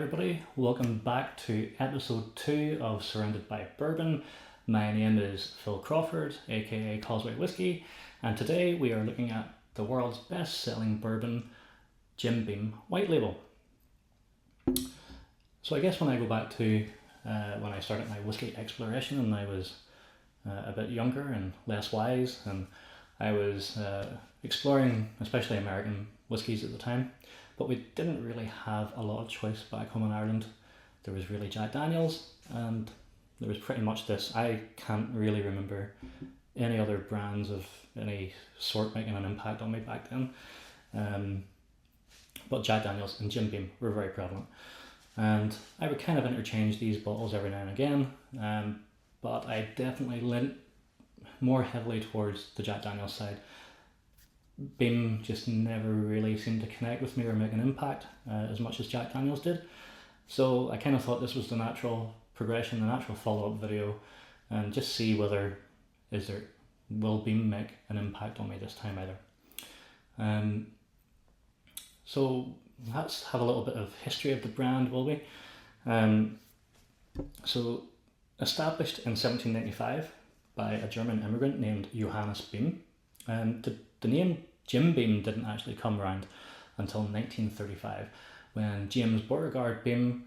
everybody, welcome back to episode 2 of Surrounded by Bourbon. My name is Phil Crawford, aka Causeway Whiskey, and today we are looking at the world's best selling bourbon, Jim Beam White Label. So I guess when I go back to when I started my whiskey exploration and I was a bit younger and less wise, and I was exploring especially American whiskies at the time, but we didn't really have a lot of choice back home in Ireland. There was really Jack Daniels and there was pretty much this. I can't really remember any other brands of any sort making an impact on me back then. But Jack Daniels and Jim Beam were very prevalent. And I would kind of interchange these bottles every now and again, but I definitely leant more heavily towards the Jack Daniels side. Beam just never really seemed to connect with me or make an impact as much as Jack Daniels did. So I kind of thought this was the natural progression, the natural follow-up video, and just see whether will Beam make an impact on me this time either. So let's have a little bit of history of the brand, will we? So established in 1795 by a German immigrant named Johannes Beam. The name Jim Beam didn't actually come around until 1935 when James Beauregard Beam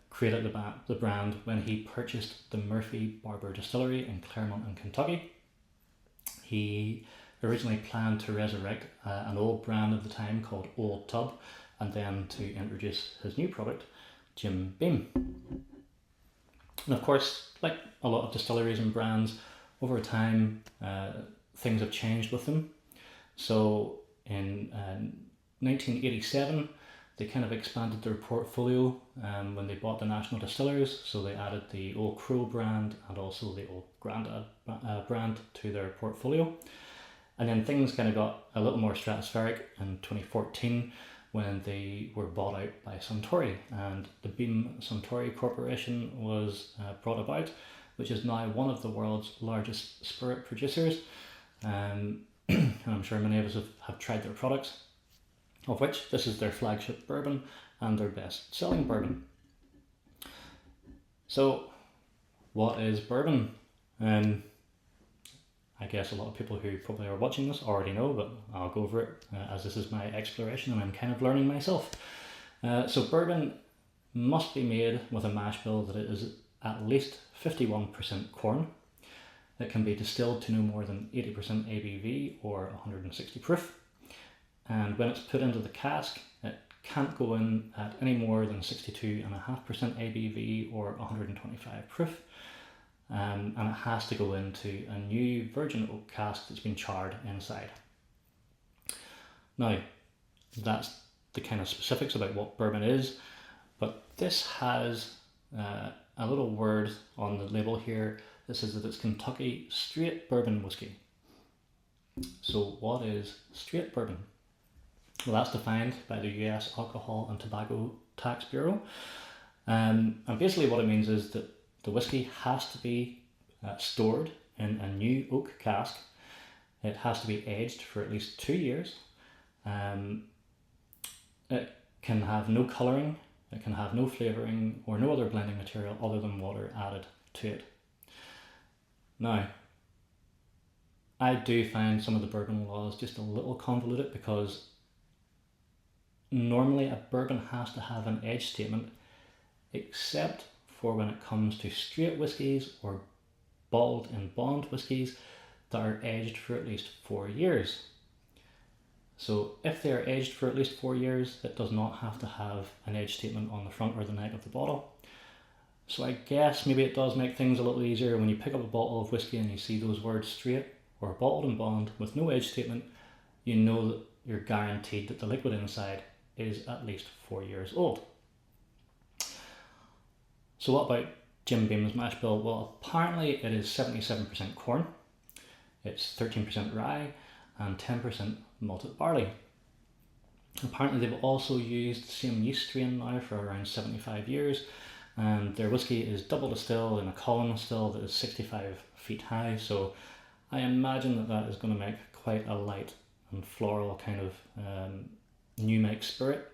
created the brand when he purchased the Murphy Barber Distillery in Claremont in Kentucky. He originally planned to resurrect an old brand of the time called Old Tub, and then to introduce his new product, Jim Beam. And of course, like a lot of distilleries and brands, over time things have changed with them. So in 1987, they kind of expanded their portfolio when they bought the National Distillers. So they added the Old Crow brand and also the Old Grandad brand to their portfolio. And then things kind of got a little more stratospheric in 2014 when they were bought out by Suntory, and the Beam Suntory Corporation was brought about, which is now one of the world's largest spirit producers. And I'm sure many of us have tried their products, of which this is their flagship bourbon and their best selling bourbon. So what is bourbon? I guess a lot of people who probably are watching this already know, but I'll go over it as this is my exploration and I'm kind of learning myself. So bourbon must be made with a mash bill that is at least 51% corn. It can be distilled to no more than 80% ABV or 160 proof. And when it's put into the cask, it can't go in at any more than 62.5% ABV or 125 proof. And it has to go into a new virgin oak cask that's been charred inside. Now, that's the kind of specifics about what bourbon is, but this has a little word on the label here that says that it's Kentucky straight bourbon whiskey. So what is straight bourbon? Well, that's defined by the US Alcohol and Tobacco Tax Bureau. And basically what it means is that the whiskey has to be stored in a new oak cask. It has to be aged for at least 2 years. It can have no colouring, it can have no flavouring or no other blending material other than water added to it. Now, I do find some of the bourbon laws just a little convoluted, because normally a bourbon has to have an age statement, except for when it comes to straight whiskies or bottled in bond whiskies that are aged for at least 4 years. So if they are aged for at least 4 years, it does not have to have an age statement on the front or the neck of the bottle. So I guess maybe it does make things a little easier when you pick up a bottle of whiskey and you see those words straight or bottled in bond with no age statement, you know that you're guaranteed that the liquid inside is at least 4 years old. So what about Jim Beam's mash bill? Well, apparently it is 77% corn, it's 13% rye and 10% malted barley. Apparently they've also used the same yeast strain now for around 75 years, and their whiskey is double distilled in a column still that is 65 feet high, so I imagine that is going to make quite a light and floral kind of new make spirit.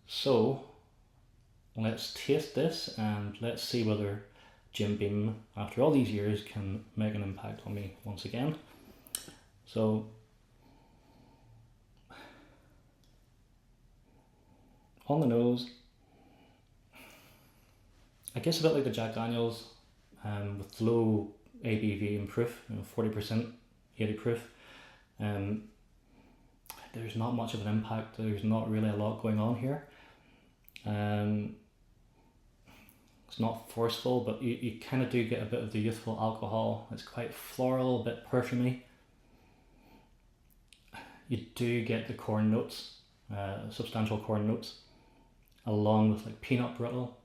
So let's taste this and let's see whether Jim Beam, after all these years, can make an impact on me once again. So, on the nose, I guess a bit like the Jack Daniels, with low ABV and proof, 40%, 80 proof. There's not much of an impact. There's not really a lot going on here. It's not forceful, but you kind of do get a bit of the youthful alcohol. It's quite floral, a bit perfumy. You do get the corn notes, substantial corn notes, along with like peanut brittle,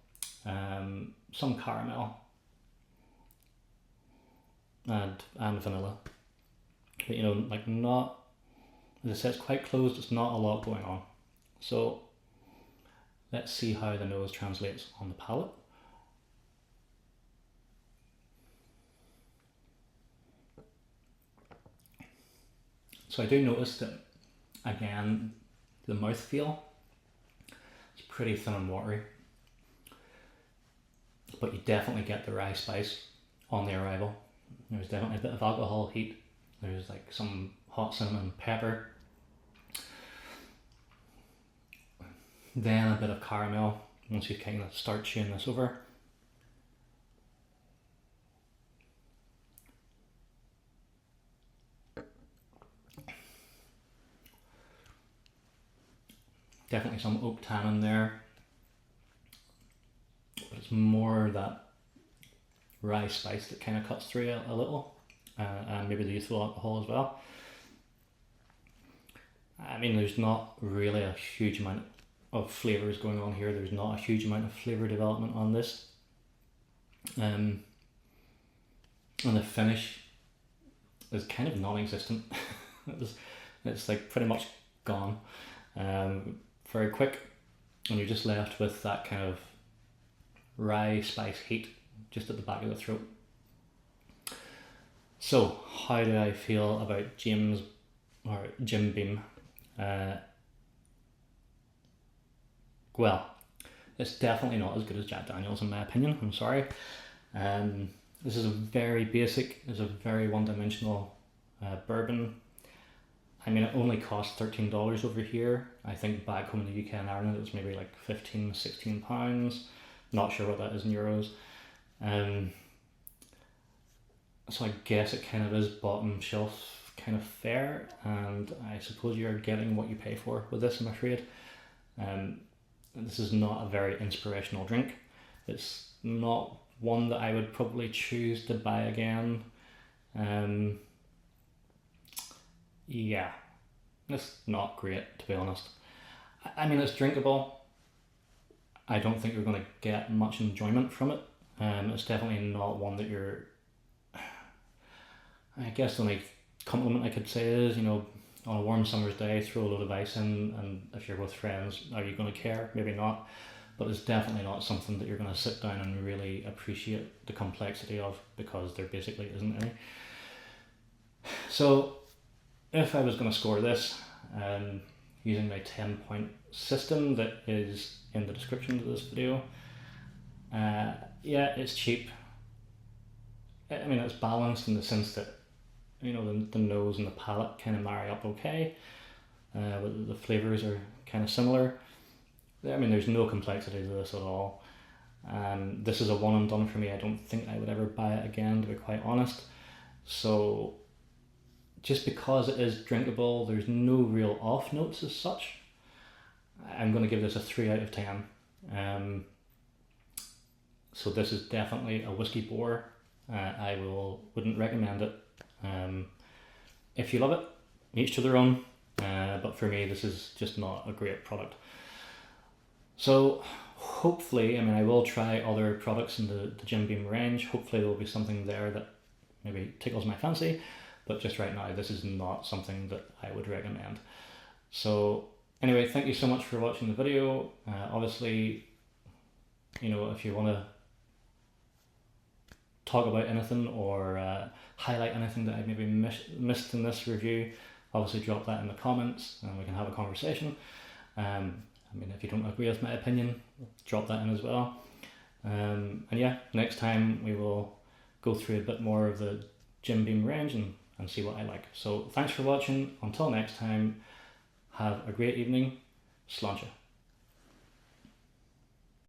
some caramel, and vanilla. But like not, as I said, it's quite closed. It's not a lot going on. So let's see how the nose translates on the palate. So I do notice that, again, the mouthfeel is pretty thin and watery, but you definitely get the rye spice on the arrival. There's definitely a bit of alcohol heat. There's like some hot cinnamon pepper. Then a bit of caramel once you kind of start chewing this over. Definitely some oak tannin there, but it's more that rye spice that kind of cuts through a little, and maybe the youthful alcohol as well. I mean, there's not really a huge amount of flavours going on here. There's not a huge amount of flavour development on this. And the finish is kind of non-existent. It's like pretty much gone. Very quick, and you're just left with that kind of rye spice heat just at the back of the throat. So, how do I feel about Jim Beam? Well, it's definitely not as good as Jack Daniels in my opinion. I'm sorry. This is a very basic, it's a very one-dimensional bourbon. I mean, it only costs $13 over here. I think back home in the UK and Ireland it was maybe like £15-16. Not sure what that is in euros. So I guess it kind of is bottom shelf kind of fare, and I suppose you're getting what you pay for with this, I'm afraid. This is not a very inspirational drink. It's not one that I would probably choose to buy again. Yeah, it's not great, to be honest. I mean, it's drinkable. I don't think you're going to get much enjoyment from it. It's definitely not one that you're... I guess the only compliment I could say is, on a warm summer's day, throw a load of ice in, and if you're with friends, are you going to care? Maybe not. But it's definitely not something that you're going to sit down and really appreciate the complexity of, because there basically isn't any. So, if I was going to score this, using my 10-point system that is in the description of this video, yeah, it's cheap. I mean, it's balanced in the sense that, the nose and the palate kind of marry up okay. The flavours are kind of similar. I mean, there's no complexity to this at all. This is a one and done for me. I don't think I would ever buy it again, to be quite honest. So, just because it is drinkable, there's no real off notes as such. I'm going to give this a 3 out of 10. So this is definitely a whiskey bore. I wouldn't recommend it. If you love it, each to their own. But for me, this is just not a great product. So hopefully, I will try other products in the Jim Beam range. Hopefully there will be something there that maybe tickles my fancy. But just right now, this is not something that I would recommend. So anyway, thank you so much for watching the video. Obviously, if you want to talk about anything or highlight anything that I maybe missed in this review, obviously drop that in the comments and we can have a conversation. I mean, if you don't agree with my opinion, drop that in as well. And yeah, next time we will go through a bit more of the Jim Beam range and see what I like. So thanks for watching. Until next time, have a great evening. Sláinte.